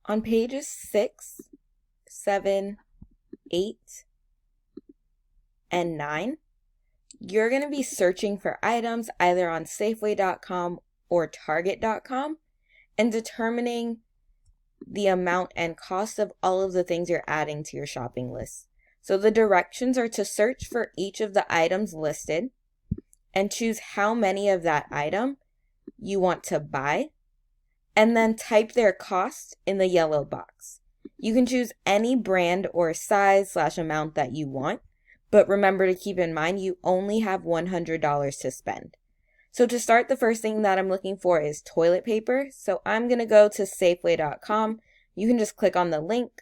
On pages 6, 7, 8, and 9, you're going to be searching for items either on Safeway.com or Target.com and determining the amount and cost of all of the things you're adding to your shopping list. So the directions are to search for each of the items listed and choose how many of that item you want to buy, and then type their cost in the yellow box. You can choose any brand or size/amount that you want, but remember to keep in mind you only have $100 to spend. So to start, the first thing that I'm looking for is toilet paper. So I'm going to go to Safeway.com. You can just click on the link,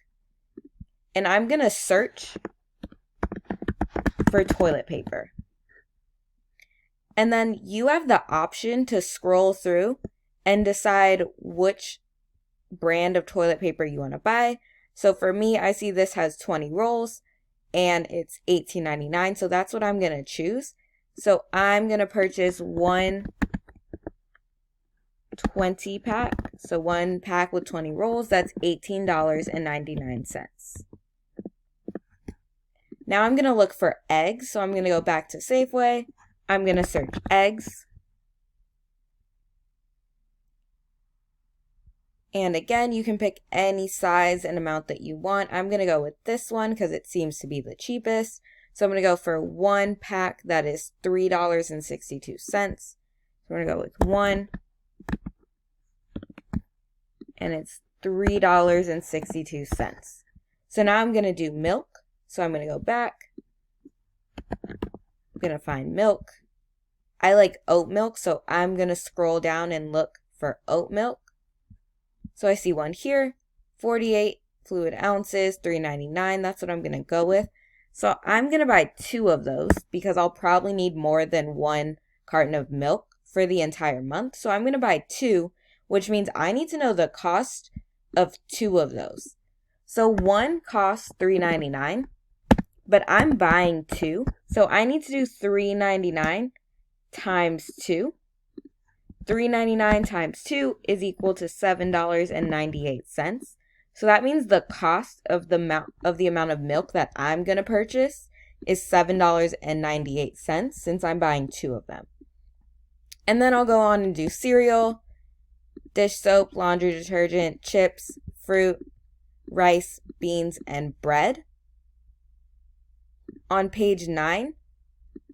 and I'm going to search for toilet paper. And then you have the option to scroll through and decide which brand of toilet paper you want to buy. So for me, I see this has 20 rolls and it's $18.99. So that's what I'm going to choose. So I'm going to purchase one 20 pack. So one pack with 20 rolls, that's $18.99. Now I'm going to look for eggs. So I'm going to go back to Safeway. I'm going to search eggs. And again, you can pick any size and amount that you want. I'm going to go with this one because it seems to be the cheapest. So I'm going to go for one pack that is $3.62. So we're going to go with one. And it's $3.62. So now I'm going to do milk. So I'm going to go back. I'm going to find milk. I like oat milk, so I'm going to scroll down and look for oat milk. So I see one here, 48 fluid ounces, $3.99. That's what I'm going to go with. So I'm going to buy 2 of those because I'll probably need more than 1 carton of milk for the entire month. So I'm going to buy 2, which means I need to know the cost of 2 of those. So one costs $3.99, but I'm buying 2. So I need to do $3.99 times 2. $3.99 times 2 is equal to $7.98. So that means the cost of the amount of milk that I'm going to purchase is $7.98 since I'm buying 2 of them. And then I'll go on and do cereal, dish soap, laundry detergent, chips, fruit, rice, beans, and bread. On page 9,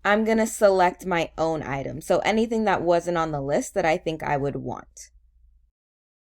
I'm going to select my own item. So anything that wasn't on the list that I think I would want.